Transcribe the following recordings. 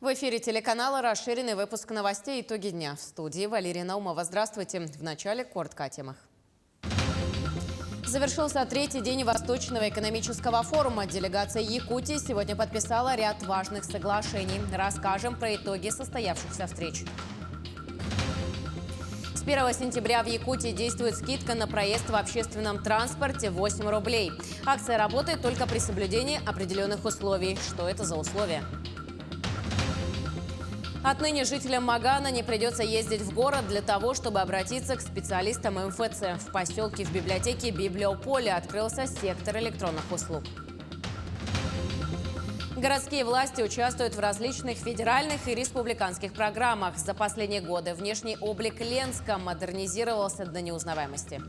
В эфире телеканала расширенный выпуск новостей «Итоги дня». В студии Валерия Наумова. Здравствуйте. В начале коротко о темах. Завершился третий день Восточного экономического форума. Делегация Якутии сегодня подписала ряд важных соглашений. Расскажем про итоги состоявшихся встреч. С 1 сентября в Якутии действует скидка на проезд в общественном транспорте 8 рублей. Акция работает только при соблюдении определенных условий. Что это за условия? Отныне жителям Магана не придется ездить в город для того, чтобы обратиться к специалистам МФЦ. В поселке в библиотеке Библиополе открылся сектор электронных услуг. Городские власти участвуют в различных федеральных и республиканских программах. За последние годы внешний облик Ленска модернизировался до неузнаваемости.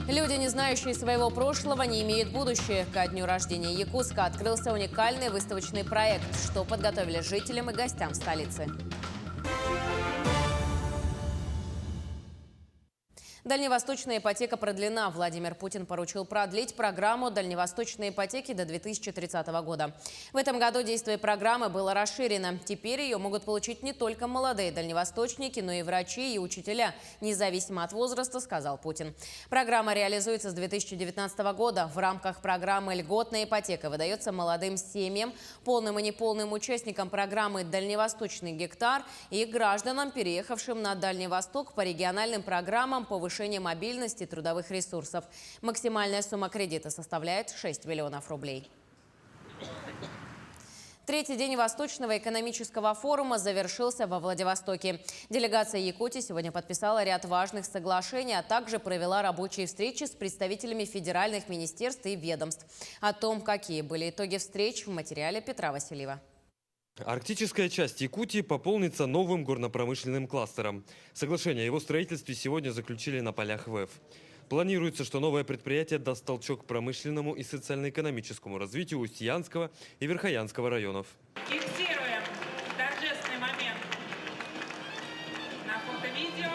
Люди, не знающие своего прошлого, не имеют будущего. Ко дню рождения Якутска открылся уникальный выставочный проект, что подготовили жителям и гостям столицы. Дальневосточная ипотека продлена. Владимир Путин поручил продлить программу дальневосточной ипотеки до 2030 года. В этом году действие программы было расширено. Теперь ее могут получить не только молодые дальневосточники, но и врачи и учителя, независимо от возраста, сказал Путин. Программа реализуется с 2019 года. В рамках программы льготная ипотека выдается молодым семьям, полным и неполным участникам программы «Дальневосточный гектар» и гражданам, переехавшим на Дальний Восток по региональным программам повышения мобильности трудовых ресурсов. Максимальная сумма кредита составляет 6 миллионов рублей. Третий день Восточного экономического форума завершился во Владивостоке. Делегация Якутии сегодня подписала ряд важных соглашений, а также провела рабочие встречи с представителями федеральных министерств и ведомств. О том, какие были итоги встреч, в материале Петра Васильева. Арктическая часть Якутии пополнится новым горно-промышленным кластером. Соглашение о его строительстве сегодня заключили на полях ВЭФ. Планируется, что новое предприятие даст толчок промышленному и социально-экономическому развитию Устьянского и Верхоянского районов. Фиксируем торжественный момент на фото-видео.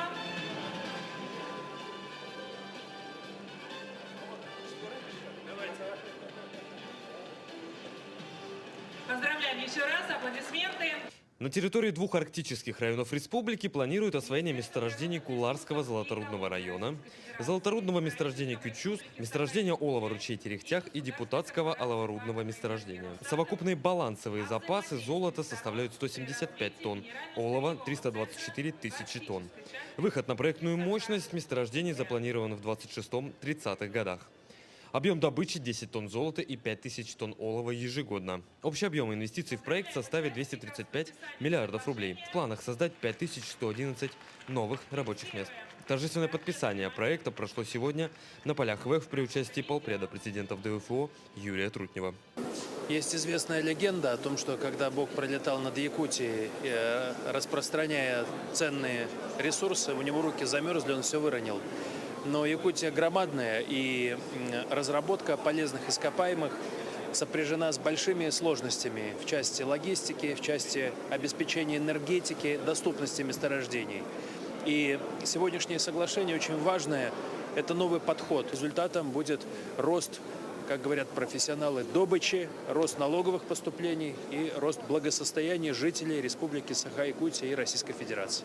Поздравляем еще раз, аплодисменты. На территории двух арктических районов республики планируют освоение месторождений Куларского золоторудного района, золоторудного месторождения Кючус, месторождения олова ручей Терехтях и депутатского оловорудного месторождения. Совокупные балансовые запасы золота составляют 175 тонн, олова – 324 тысячи тонн. Выход на проектную мощность месторождений запланирован в 26-30-х годах. Объем добычи – 10 тонн золота и 5000 тонн олова ежегодно. Общий объем инвестиций в проект составит 235 миллиардов рублей. В планах создать 5111 новых рабочих мест. Торжественное подписание проекта прошло сегодня на полях ВЭФ при участии полпреда президентов ДФО Юрия Трутнева. Есть известная легенда о том, что когда Бог пролетал над Якутией, распространяя ценные ресурсы, у него руки замерзли, он все выронил. Но Якутия громадная, и разработка полезных ископаемых сопряжена с большими сложностями в части логистики, в части обеспечения энергетики, доступности месторождений. И сегодняшнее соглашение очень важное. Это новый подход. Результатом будет рост, как говорят профессионалы, добычи, рост налоговых поступлений и рост благосостояния жителей Республики Саха-Якутия и Российской Федерации.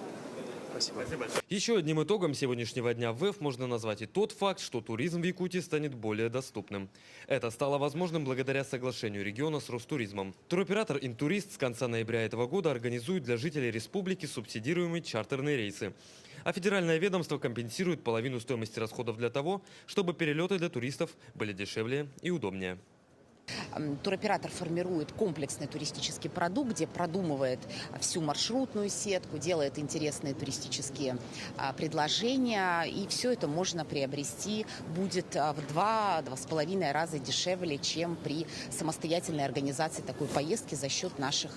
Спасибо. Еще одним итогом сегодняшнего дня ВЭФ можно назвать и тот факт, что туризм в Якутии станет более доступным. Это стало возможным благодаря соглашению региона с Ростуризмом. Туроператор «Интурист» с конца ноября этого года организует для жителей республики субсидируемые чартерные рейсы. А федеральное ведомство компенсирует половину стоимости расходов для того, чтобы перелеты для туристов были дешевле и удобнее. Туроператор формирует комплексный туристический продукт, где продумывает всю маршрутную сетку, делает интересные туристические предложения. И все это можно приобрести будет в 2–2,5 раза дешевле, чем при самостоятельной организации такой поездки за счет наших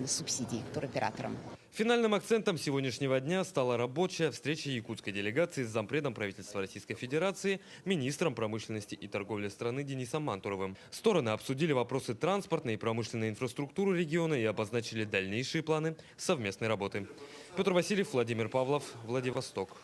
субсидий туроператорам. Финальным акцентом сегодняшнего дня стала рабочая встреча якутской делегации с зампредом правительства Российской Федерации, министром промышленности и торговли страны Денисом Мантуровым. Стороны обсудили вопросы транспортной и промышленной инфраструктуры региона и обозначили дальнейшие планы совместной работы. Петр Васильев, Владимир Павлов, Владивосток.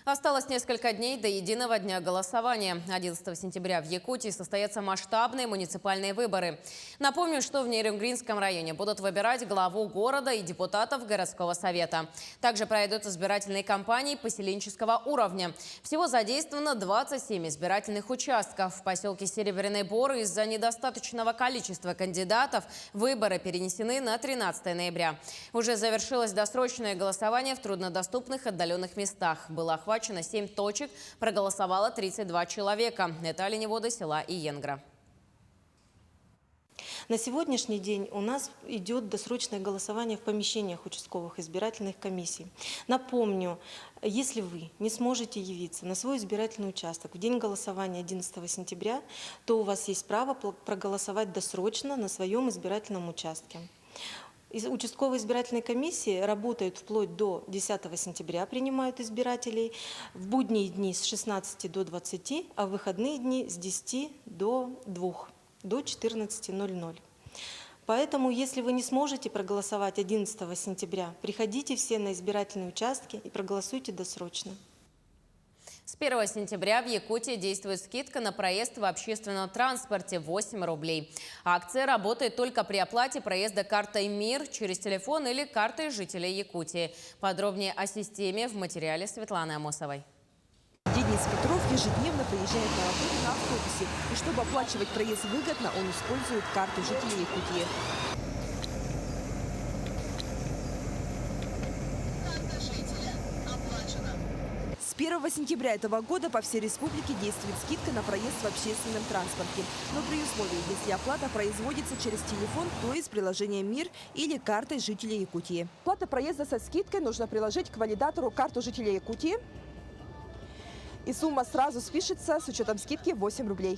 Осталось несколько дней до единого дня голосования. 11 сентября в Якутии состоятся масштабные муниципальные выборы. Напомню, что в Нерюнгринском районе будут выбирать главу города и депутатов городского совета. Также пройдут избирательные кампании поселенческого уровня. Всего задействовано 27 избирательных участков. В поселке Серебряный Бор из-за недостаточного количества кандидатов выборы перенесены на 13 ноября. Уже завершилось досрочное голосование в труднодоступных отдаленных местах. Было охвачено 7 точек, проголосовало 32 человека. Это оленеводы села Иенгра. На сегодняшний день у нас идет досрочное голосование в помещениях участковых избирательных комиссий. Напомню, если вы не сможете явиться на свой избирательный участок в день голосования 11 сентября, то у вас есть право проголосовать досрочно на своем избирательном участке. Участковые избирательные комиссии работают вплоть до 10 сентября, принимают избирателей, в будние дни с 16 до 20, а в выходные дни с 10 до 2, до 14:00. Поэтому, если вы не сможете проголосовать 11 сентября, приходите все на избирательные участки и проголосуйте досрочно. С 1 сентября в Якутии действует скидка на проезд в общественном транспорте 8 рублей. Акция работает только при оплате проезда картой МИР через телефон или картой жителей Якутии. Подробнее о системе в материале Светланы Амосовой. Денис Петров ежедневно приезжает на работу на автобусе. И чтобы оплачивать проезд выгодно, он использует карты жителей Якутии. С 1 сентября этого года по всей республике действует скидка на проезд в общественном транспорте. Но при условии, если оплата производится через телефон, то из приложения МИР или картой жителей Якутии. Плата проезда со скидкой нужно приложить к валидатору карту жителей Якутии. И сумма сразу спишется с учетом скидки 8 рублей.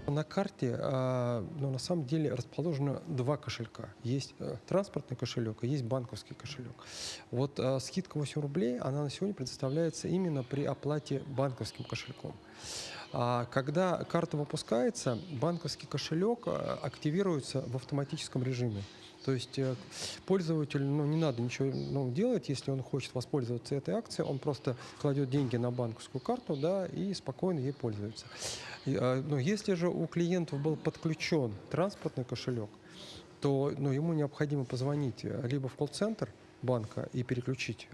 На карте, на самом деле, расположено два кошелька. Есть транспортный кошелек и есть банковский кошелек. Вот скидка 8 рублей, она на сегодня предоставляется именно при оплате банковским кошельком. Когда карта выпускается, банковский кошелек активируется в автоматическом режиме. То есть пользователю не надо ничего делать, если он хочет воспользоваться этой акцией, он просто кладет деньги на банковскую карту, да, и спокойно ей пользуется. Но если же у клиентов был подключен транспортный кошелек, то ему необходимо позвонить либо в колл-центр банка и переключить,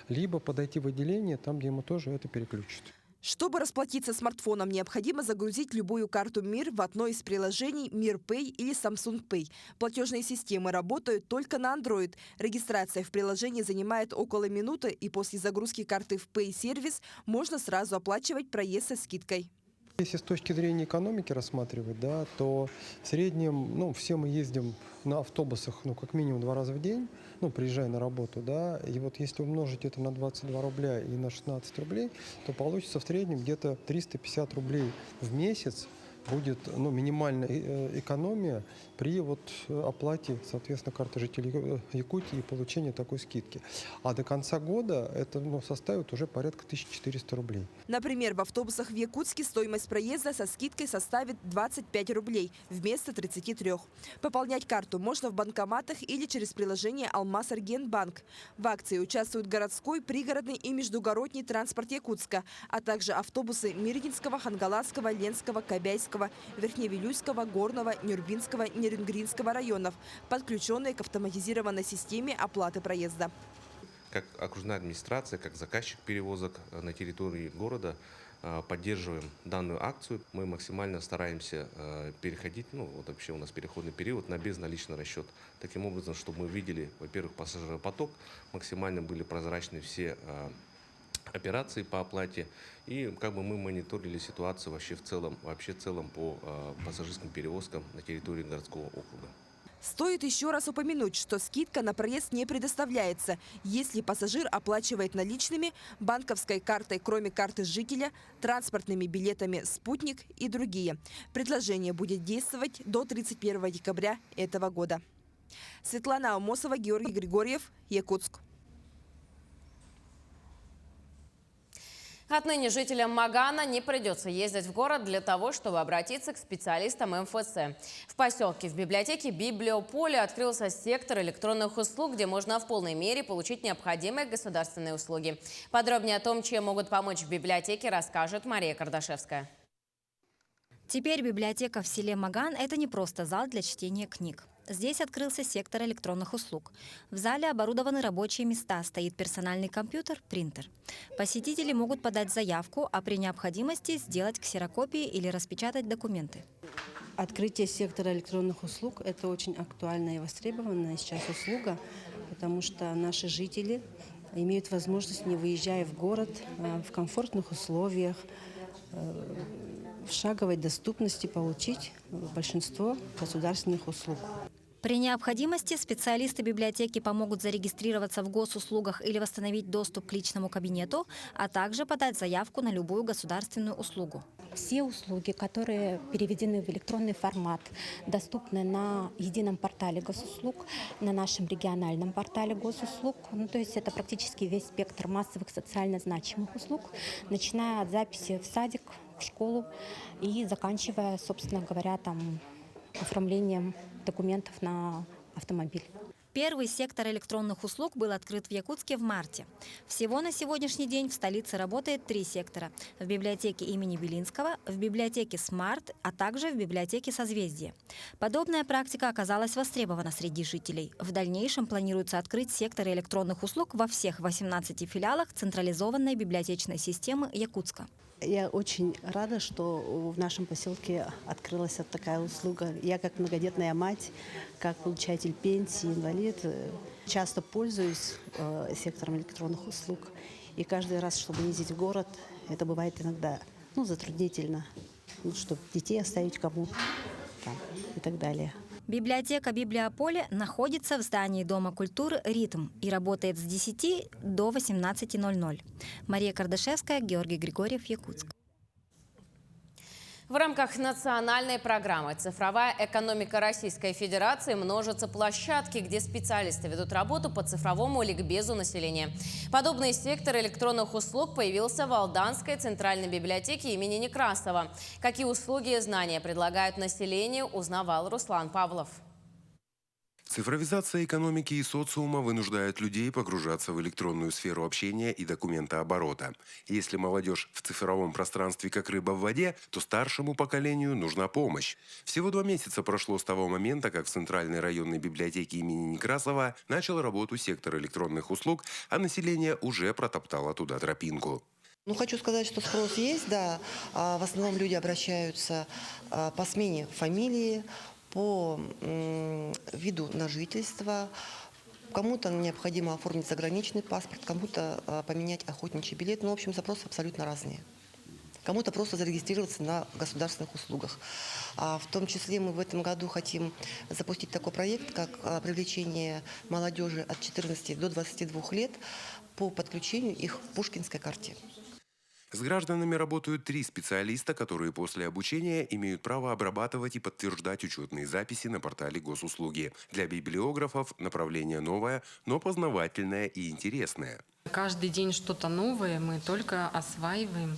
либо подойти в отделение, там, где ему тоже это переключат. Чтобы расплатиться смартфоном, необходимо загрузить любую карту МИР в одно из приложений МИР Pay или Samsung Pay. Платежные системы работают только на Android. Регистрация в приложении занимает около минуты, и после загрузки карты в Pay-сервис можно сразу оплачивать проезд со скидкой. Если с точки зрения экономики рассматривать, да, то в среднем, все мы ездим на автобусах, как минимум 2 раза в день, приезжая на работу, да, и вот если умножить это на 22 рубля и на 16 рублей, то получится в среднем где-то 350 рублей в месяц будет минимальная экономия при оплате, соответственно, карты жителей Якутии и получении такой скидки. А до конца года это составит уже порядка 1400 рублей. Например, в автобусах в Якутске стоимость проезда со скидкой составит 25 рублей вместо 33. Пополнять карту можно в банкоматах или через приложение «Алмаз-Аргентбанк». В акции участвуют городской, пригородный и междугородний транспорт Якутска, а также автобусы Миргинского, Хангаласского, Ленского, Кобяйского, Верхневилюйского, Горного, Нюрбинского, Нерюнгринского районов, подключенные к автоматизированной системе оплаты проезда. Как окружная администрация, как заказчик перевозок на территории города поддерживаем данную акцию. Мы максимально стараемся переходить, вообще у нас переходный период на безналичный расчет. Таким образом, чтобы мы видели, во-первых, пассажиропоток, максимально были прозрачны все операции по оплате, и мы мониторили ситуацию вообще в целом по пассажирским перевозкам на территории городского округа. Стоит еще раз упомянуть, что скидка на проезд не предоставляется, если пассажир оплачивает наличными, банковской картой, кроме карты жителя, транспортными билетами «Спутник» и другие. Предложение будет действовать до 31 декабря этого года. Светлана Амосова, Георгий Григорьев, Якутск. Отныне жителям Магана не придется ездить в город для того, чтобы обратиться к специалистам МФЦ. В поселке в библиотеке Библиополе открылся сектор электронных услуг, где можно в полной мере получить необходимые государственные услуги. Подробнее о том, чем могут помочь в библиотеке, расскажет Мария Кардашевская. Теперь библиотека в селе Маган – это не просто зал для чтения книг. Здесь открылся сектор электронных услуг. В зале оборудованы рабочие места, стоит персональный компьютер, принтер. Посетители могут подать заявку, а при необходимости сделать ксерокопии или распечатать документы. Открытие сектора электронных услуг – это очень актуальная и востребованная сейчас услуга, потому что наши жители имеют возможность, не выезжая в город, в комфортных условиях, в шаговой доступности получить большинство государственных услуг. При необходимости специалисты библиотеки помогут зарегистрироваться в госуслугах или восстановить доступ к личному кабинету, а также подать заявку на любую государственную услугу. Все услуги, которые переведены в электронный формат, доступны на едином портале госуслуг, на нашем региональном портале госуслуг. То есть это практически весь спектр массовых социально значимых услуг, начиная от записи в садик, в школу и заканчивая, собственно говоря, оформлением документов на автомобиль. Первый сектор электронных услуг был открыт в Якутске в марте. Всего на сегодняшний день в столице работает 3 сектора. В библиотеке имени Белинского, в библиотеке «Смарт», а также в библиотеке «Созвездие». Подобная практика оказалась востребована среди жителей. В дальнейшем планируется открыть секторы электронных услуг во всех 18 филиалах централизованной библиотечной системы Якутска. Я очень рада, что в нашем поселке открылась такая услуга. Я как многодетная мать, как получатель пенсии, инвалид, часто пользуюсь сектором электронных услуг. И каждый раз, чтобы ездить в город, это бывает иногда затруднительно, чтобы детей оставить кому и так далее. Библиотека Библиополе находится в здании Дома культуры «Ритм» и работает с 10 до 18:00. Мария Кардашевская, Георгий Григорьев, Якутск. В рамках национальной программы «Цифровая экономика Российской Федерации» множатся площадки, где специалисты ведут работу по цифровому ликбезу населения. Подобный сектор электронных услуг появился в Алданской центральной библиотеке имени Некрасова. Какие услуги и знания предлагают населению, узнавал Руслан Павлов. Цифровизация экономики и социума вынуждает людей погружаться в электронную сферу общения и документооборота. Если молодежь в цифровом пространстве как рыба в воде, то старшему поколению нужна помощь. Всего 2 месяца прошло с того момента, как в Центральной районной библиотеке имени Некрасова начал работу сектор электронных услуг, а население уже протоптало туда тропинку. Хочу сказать, что спрос есть, да. В основном люди обращаются по смене фамилии, по виду на жительство. Кому-то необходимо оформить заграничный паспорт, кому-то поменять охотничий билет. В общем, запросы абсолютно разные. Кому-то просто зарегистрироваться на государственных услугах. В том числе мы в этом году хотим запустить такой проект, как привлечение молодежи от 14 до 22 лет по подключению их к Пушкинской карте. С гражданами работают 3 специалиста, которые после обучения имеют право обрабатывать и подтверждать учетные записи на портале госуслуги. Для библиографов направление новое, но познавательное и интересное. Каждый день что-то новое мы только осваиваем.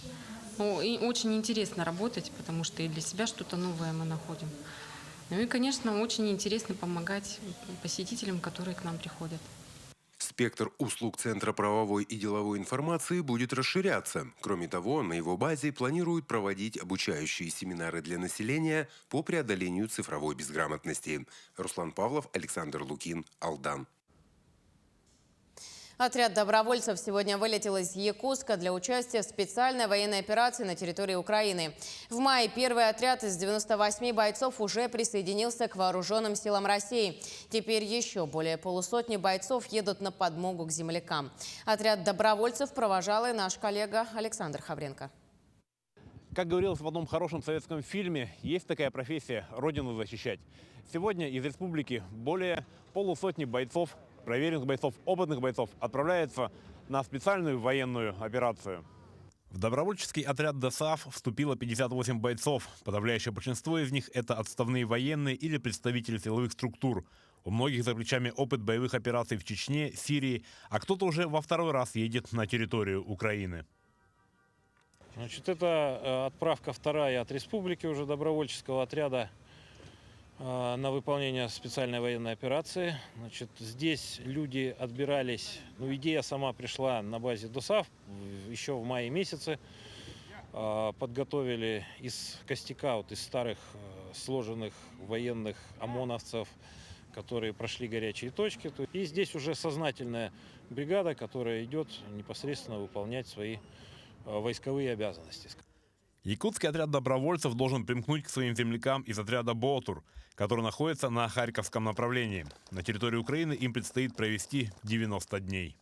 И очень интересно работать, потому что и для себя что-то новое мы находим. И, конечно, очень интересно помогать посетителям, которые к нам приходят. Спектр услуг Центра правовой и деловой информации будет расширяться. Кроме того, на его базе планируют проводить обучающие семинары для населения по преодолению цифровой безграмотности. Руслан Павлов, Александр Лукин, Алдан. Отряд добровольцев сегодня вылетел из Якутска для участия в специальной военной операции на территории Украины. В мае первый отряд из 98 бойцов уже присоединился к вооруженным силам России. Теперь еще более полусотни бойцов едут на подмогу к землякам. Отряд добровольцев провожал и наш коллега Александр Хавренко. Как говорилось в одном хорошем советском фильме, есть такая профессия – родину защищать. Сегодня из республики более полусотни бойцов, проверенных бойцов, опытных бойцов отправляется на специальную военную операцию. В добровольческий отряд ДОСААФ вступило 58 бойцов. Подавляющее большинство из них – это отставные военные или представители силовых структур. У многих за плечами опыт боевых операций в Чечне, Сирии, а кто-то уже во 2-й раз едет на территорию Украины. Значит, это отправка вторая от республики уже добровольческого отряда на выполнение специальной военной операции. Значит, здесь люди отбирались, идея сама пришла на базе ДОСААФ еще в мае месяце. Подготовили из костяка, из старых сложенных военных ОМОНовцев, которые прошли горячие точки. И здесь уже сознательная бригада, которая идет непосредственно выполнять свои войсковые обязанности. Якутский отряд добровольцев должен примкнуть к своим землякам из отряда «Ботур», который находится на Харьковском направлении. На территории Украины им предстоит провести 90 дней.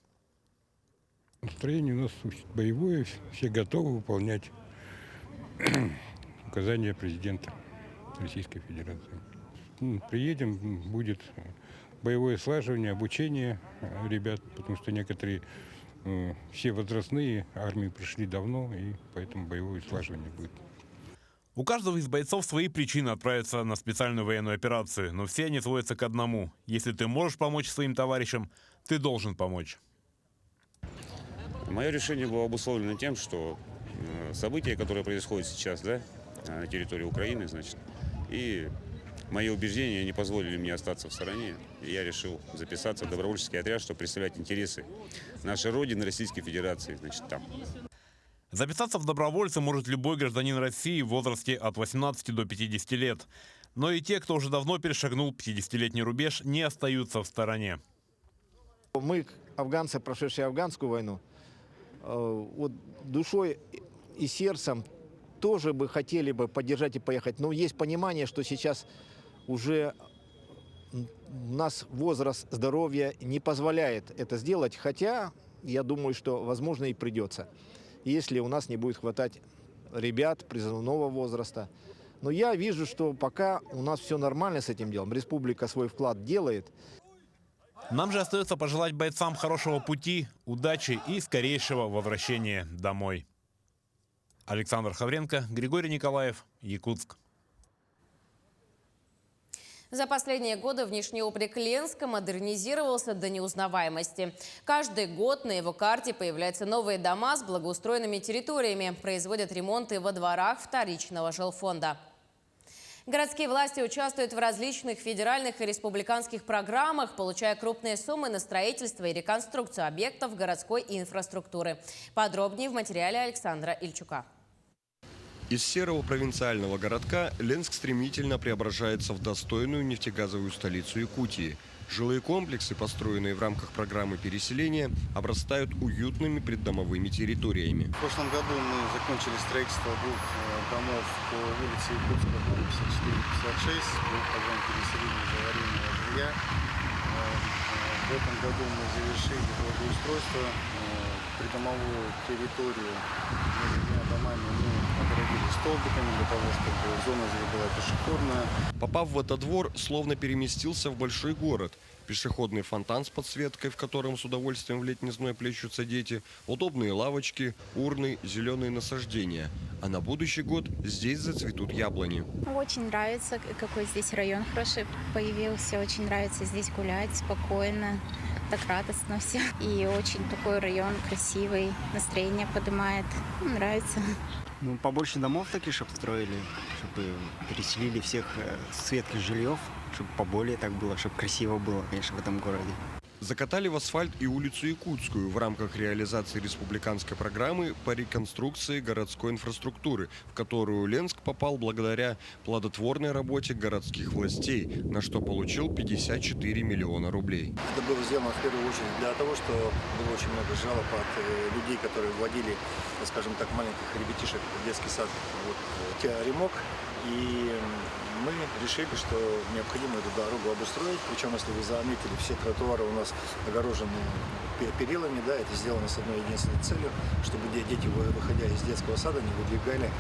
Настроение у нас боевое, все готовы выполнять указания президента Российской Федерации. Приедем, будет боевое слаживание, обучение ребят, потому что некоторые все возрастные, армии прошли давно, и поэтому боевое слаживание будет. У каждого из бойцов свои причины отправиться на специальную военную операцию, но все они сводятся к одному. Если ты можешь помочь своим товарищам, ты должен помочь. Мое решение было обусловлено тем, что события, которые происходят сейчас, на территории Украины, и мои убеждения не позволили мне остаться в стороне. И я решил записаться в добровольческий отряд, чтобы представлять интересы нашей Родины, Российской Федерации, там. Записаться в добровольцы может любой гражданин России в возрасте от 18 до 50 лет. Но и те, кто уже давно перешагнул 50-летний рубеж, не остаются в стороне. Мы, афганцы, прошедшие афганскую войну, душой и сердцем тоже бы хотели бы поддержать и поехать. Но есть понимание, что сейчас уже у нас возраст здоровья не позволяет это сделать. Хотя, я думаю, что, возможно, и придется, если у нас не будет хватать ребят призывного возраста. Но я вижу, что пока у нас все нормально с этим делом. Республика свой вклад делает. Нам же остается пожелать бойцам хорошего пути, удачи и скорейшего возвращения домой. Александр Хавренко, Григорий Николаев, Якутск. За последние годы внешний облик Ленска модернизировался до неузнаваемости. Каждый год на его карте появляются новые дома с благоустроенными территориями, производят ремонты во дворах вторичного жилфонда. Городские власти участвуют в различных федеральных и республиканских программах, получая крупные суммы на строительство и реконструкцию объектов городской инфраструктуры. Подробнее в материале Александра Ильчука. Из серого провинциального городка Ленск стремительно преображается в достойную нефтегазовую столицу Якутии. Жилые комплексы, построенные в рамках программы переселения, обрастают уютными преддомовыми территориями. В прошлом году мы закончили строительство двух домов по улице Якутского, 54-56, был программ переселения из аварийного жилья. В этом году мы завершили благоустройство, придомовую территорию между двумя домами мы огородили столбиками для того, чтобы зона здесь была пешеходная. Попав в этот двор, словно переместился в большой город. Пешеходный фонтан с подсветкой, в котором с удовольствием в летний зной плещутся дети, удобные лавочки, урны, зеленые насаждения. А на будущий год здесь зацветут яблони. Очень нравится, какой здесь район хороший появился. Очень нравится здесь гулять спокойно, так радостно все. И очень такой район красивый, настроение поднимает. Нравится. Побольше домов таких, чтобы строили, чтобы переселили всех с ветхих жильев, чтобы поболее так было, чтобы красиво было, конечно, в этом городе. Закатали в асфальт и улицу Якутскую в рамках реализации республиканской программы по реконструкции городской инфраструктуры, в которую Ленск попал благодаря плодотворной работе городских властей, на что получил 54 миллиона рублей. Это было сделано в первую очередь для того, что было очень много жалоб от людей, которые вводили, скажем так, маленьких ребятишек в детский сад, ремок. И мы решили, что необходимо эту дорогу обустроить. Причем, если вы заметили, все тротуары у нас огорожены перилами. Это сделано с одной единственной целью, чтобы дети, выходя из детского сада, не выбегали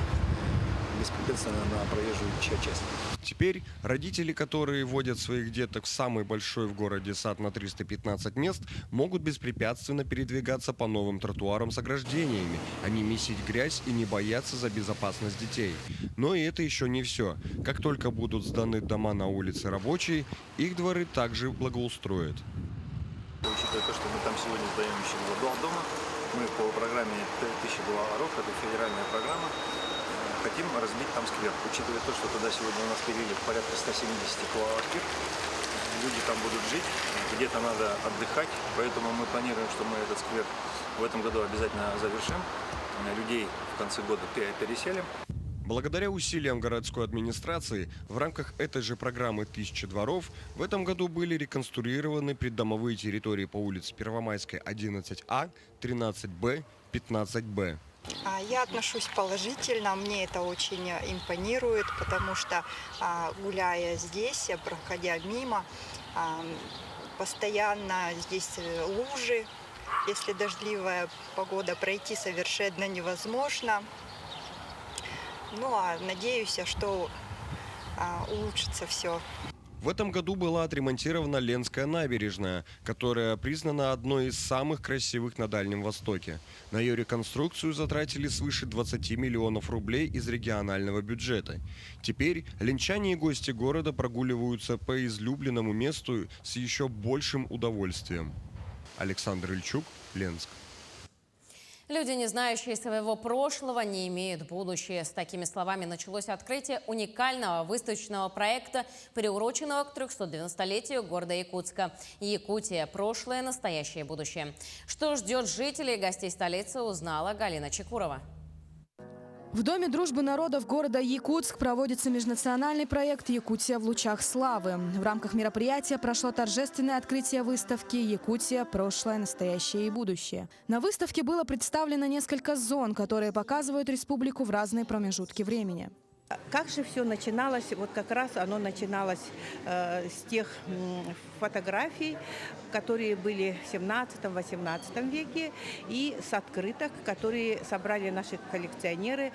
беспрепятственно на проезжую часть. Теперь родители, которые водят своих деток в самый большой в городе сад на 315 мест, могут беспрепятственно передвигаться по новым тротуарам с ограждениями, а не месить грязь и не бояться за безопасность детей. Но и это еще не все. Как только будут сданы дома на улице Рабочей, их дворы также благоустроят. Учитывая то, что мы там сегодня сдаем еще два дома, Мы по программе 1000 долларов, это федеральная программа, хотим разбить там сквер. Учитывая то, что туда сегодня у нас перевели порядка 170 квартир, люди там будут жить, где-то надо отдыхать, поэтому мы планируем, что мы этот сквер в этом году обязательно завершим. Людей в конце года переселим. Благодаря усилиям городской администрации в рамках этой же программы «1000 дворов» в этом году были реконструированы придомовые территории по улице Первомайской, 11А, 13Б, 15Б. Я отношусь положительно, мне это очень импонирует, потому что, гуляя здесь, проходя мимо, постоянно здесь лужи. Если дождливая погода, пройти совершенно невозможно. Ну, а надеюсь, что улучшится все. В этом году была отремонтирована Ленская набережная, которая признана одной из самых красивых на Дальнем Востоке. На ее реконструкцию затратили свыше 20 миллионов рублей из регионального бюджета. Теперь ленчане и гости города прогуливаются по излюбленному месту с еще большим удовольствием. Александр Ильчук, Ленск. Люди, не знающие своего прошлого, не имеют будущее. С такими словами началось открытие уникального выставочного проекта, приуроченного к 390-летию города Якутска. Якутия – прошлое, настоящее, будущее. Что ждет жителей и гостей столицы, узнала Галина Чекурова. В Доме дружбы народов города Якутск проводится межнациональный проект «Якутия в лучах славы». В рамках мероприятия прошло торжественное открытие выставки «Якутия. Прошлое, настоящее и будущее». На выставке было представлено несколько зон, которые показывают республику в разные промежутки времени. Как же все начиналось? Вот как раз оно начиналось с тех фотографий, которые были в 17-18 веке, и с открыток, которые собрали наши коллекционеры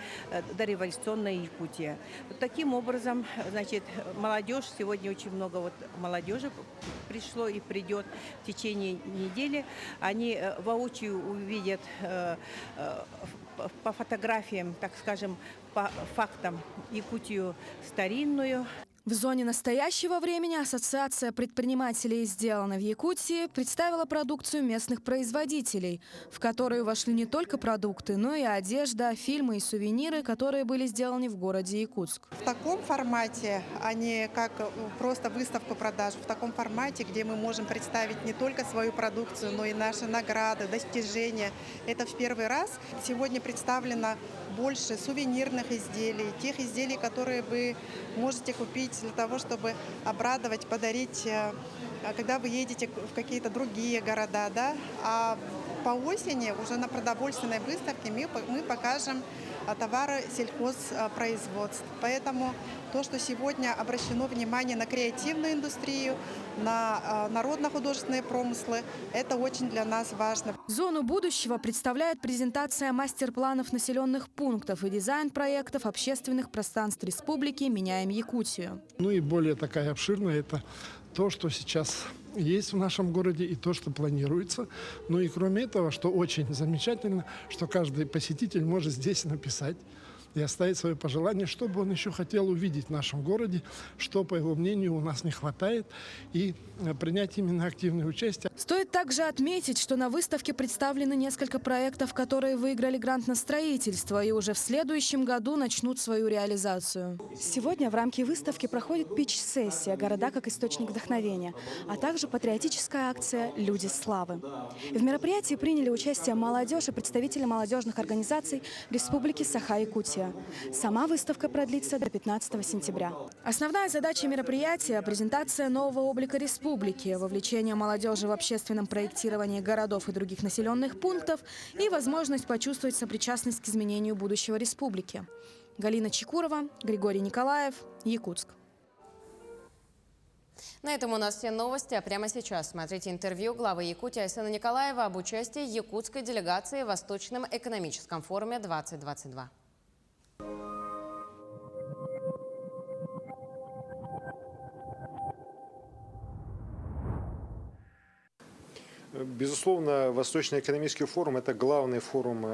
дореволюционной Якутии. Вот таким образом, значит, молодежь, сегодня очень много молодежи пришло и придет в течение недели, они воочию увидят по фотографиям, так скажем, по фактам Якутию старинную. В зоне настоящего времени Ассоциация предпринимателей «Сделано в Якутии» представила продукцию местных производителей, в которую вошли не только продукты, но и одежда, фильмы и сувениры, которые были сделаны в городе Якутск. В таком формате, а не как просто выставку продаж, в таком формате, где мы можем представить не только свою продукцию, но и наши награды, достижения. Это в первый раз. Сегодня представлено больше сувенирных изделий, тех изделий, которые вы можете купить для того, чтобы обрадовать, подарить, когда вы едете в какие-то другие города. Да? А по осени уже на продовольственной выставке мы покажем товары сельхозпроизводств. Поэтому то, что сегодня обращено внимание на креативную индустрию, на народно-художественные промыслы, это очень для нас важно. Зону будущего представляет презентация мастер-планов населенных пунктов и дизайн проектов общественных пространств республики «Меняем Якутию». Ну и более такая обширная – это то, что сейчас есть в нашем городе и то, что планируется. Ну и кроме этого, что очень замечательно, что каждый посетитель может здесь написать и оставить свое пожелание, что бы он еще хотел увидеть в нашем городе, что, по его мнению, у нас не хватает, и принять именно активное участие. Стоит также отметить, что на выставке представлены несколько проектов, которые выиграли грант на строительство и уже в следующем году начнут свою реализацию. Сегодня в рамке выставки проходит питч-сессия «Города как источник вдохновения», а также патриотическая акция «Люди славы». В мероприятии приняли участие молодежь и представители молодежных организаций Республики Саха-Якутия. Сама выставка продлится до 15 сентября. Основная задача мероприятия – презентация нового облика республики, вовлечение молодежи в общественном проектировании городов и других населенных пунктов и возможность почувствовать сопричастность к изменению будущего республики. Галина Чекурова, Григорий Николаев, Якутск. На этом у нас все новости, а прямо сейчас смотрите интервью главы Якутии Айсена Николаева об участии якутской делегации в Восточном экономическом форуме 2022. Безусловно, Восточный экономический форум – это главный форум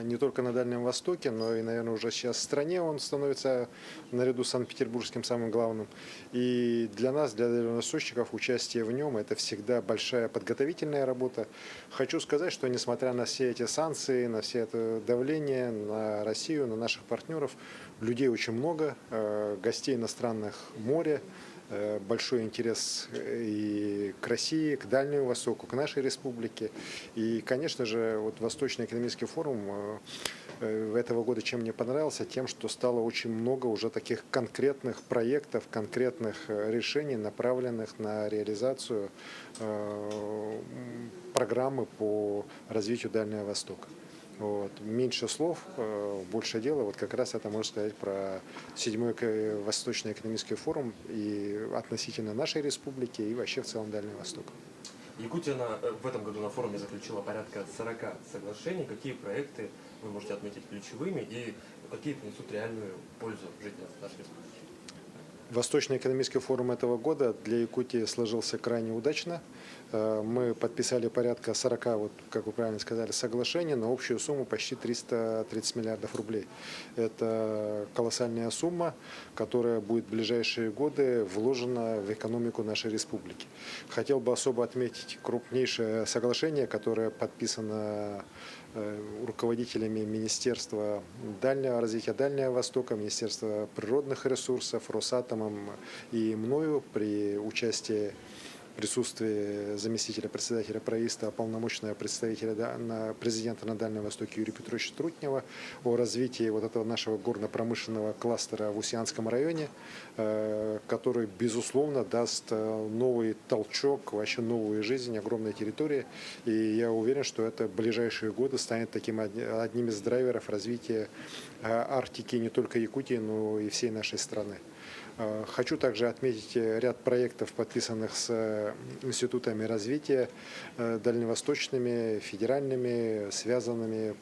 не только на Дальнем Востоке, но и, наверное, уже сейчас в стране он становится наряду с Санкт-Петербургским самым главным. И для нас, для дальневосточников, участие в нем – это всегда большая подготовительная работа. Хочу сказать, что несмотря на все эти санкции, на все это давление на Россию, на наших партнеров, людей очень много, гостей иностранных море. Большой интерес и к России, к Дальнему Востоку, к нашей республике. И, конечно же, вот Восточный экономический форум этого года чем мне понравился? Тем, что стало очень много уже таких конкретных проектов, конкретных решений, направленных на реализацию программы по развитию Дальнего Востока. Вот. Меньше слов, больше дела. Вот как раз это можно сказать про 7-й Восточный экономический форум и относительно нашей республики, и вообще в целом Дальнего Востока. Якутия в этом году на форуме заключила порядка 40 соглашений. Какие проекты вы можете отметить ключевыми и какие принесут реальную пользу жителям нашей республики? Восточный экономический форум этого года для Якутии сложился крайне удачно. Мы подписали порядка 40, вот, как вы правильно сказали, соглашений на общую сумму почти 330 миллиардов рублей. Это колоссальная сумма, которая будет в ближайшие годы вложена в экономику нашей республики. Хотел бы особо отметить крупнейшее соглашение, которое подписано руководителями Министерства развития Дальнего Востока, Министерства природных ресурсов, Росатомом и мною при участии присутствии заместителя председателя правительства, полномочного представителя президента на Дальнем Востоке Юрия Петровича Трутнева о развитии вот этого нашего горно-промышленного кластера в Усианском районе, который, безусловно, даст новый толчок, вообще новую жизнь, огромной территории. И я уверен, что это в ближайшие годы станет таким одним из драйверов развития Арктики не только Якутии, но и всей нашей страны. Хочу также отметить ряд проектов, подписанных с институтами развития дальневосточными, федеральными, связанными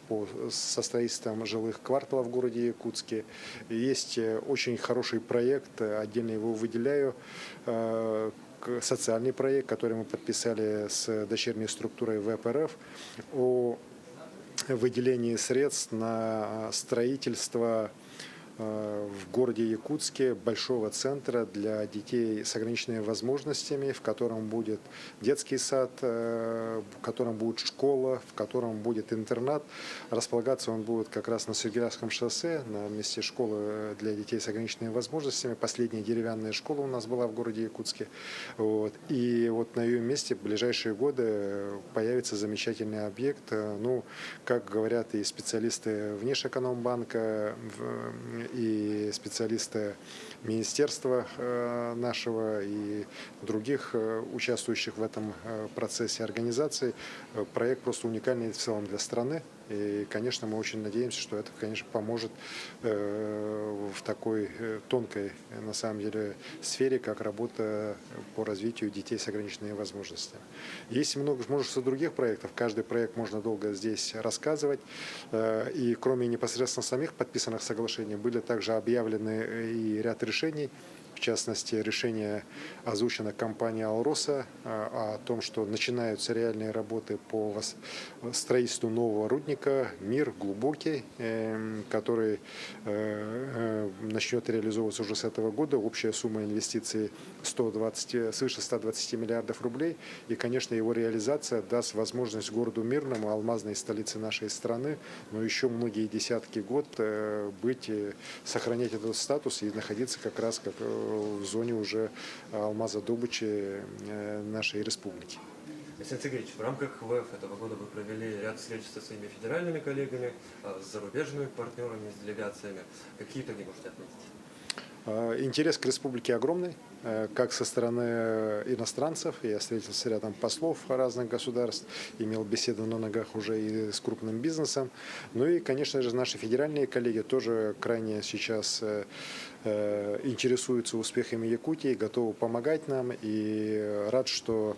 со строительством жилых кварталов в городе Якутске. Есть очень хороший проект, отдельно его выделяю, социальный проект, который мы подписали с дочерней структурой ВПРФ о выделении средств на строительство в городе Якутске большого центра для детей с ограниченными возможностями, в котором будет детский сад, в котором будет школа, в котором будет интернат. Располагаться он будет как раз на Сергеевском шоссе, на месте школы для детей с ограниченными возможностями. Последняя деревянная школа у нас была в городе Якутске. Вот. И вот на ее месте в ближайшие годы появится замечательный объект. Ну, как говорят и специалисты Внешэкономбанка, и специалисты министерства нашего и других участвующих в этом процессе организаций. Проект просто уникальный в целом для страны. И, конечно, мы очень надеемся, что это, конечно, поможет в такой тонкой, на самом деле, сфере, как работа по развитию детей с ограниченными возможностями. Есть множество других проектов. Каждый проект можно долго здесь рассказывать. И кроме непосредственно самих подписанных соглашений, были также объявлены и ряд решений. В частности, решение озвучено компанией «Алроса» о том, что начинаются реальные работы по строительству нового рудника «Мир глубокий», который начнет реализовываться уже с этого года. Общая сумма инвестиций свыше 120 миллиардов рублей. И, конечно, его реализация даст возможность городу Мирному, алмазной столице нашей страны, но еще многие десятки лет сохранять этот статус и находиться как раз как в зоне уже алмазодобычи нашей республики. Александр Сергеевич, в рамках ВФ этого года вы провели ряд встреч со своими федеральными коллегами, с зарубежными партнерами, с делегациями. Какие итоги можете отметить? Интерес к республике огромный, как со стороны иностранцев. Я встретился с рядом послов разных государств, имел беседы на ногах уже и с крупным бизнесом. Ну и, конечно же, наши федеральные коллеги тоже крайне сейчас интересуются успехами Якутии, готовы помогать нам. И рад, что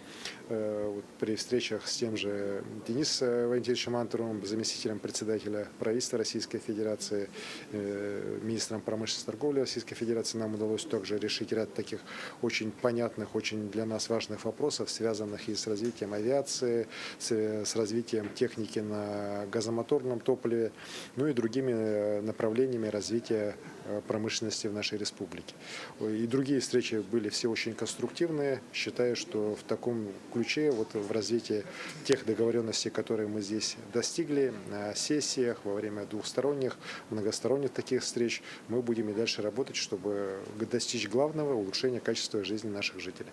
при встречах с тем же Денисом Валентиновичем Антоновым, заместителем председателя правительства Российской Федерации, министром промышленности и торговли Российской Федерации, нам удалось также решить ряд таких очень понятных, очень для нас важных вопросов, связанных и с развитием авиации, с развитием техники на газомоторном топливе, ну и другими направлениями развития промышленности в нашей республике. И другие встречи были все очень конструктивные. Считаю, что в таком ключе, в развитии тех договоренностей, которые мы здесь достигли на сессиях, во время двухсторонних, многосторонних таких встреч, мы будем и дальше работать, чтобы достичь главного — улучшения качества жизни наших жителей.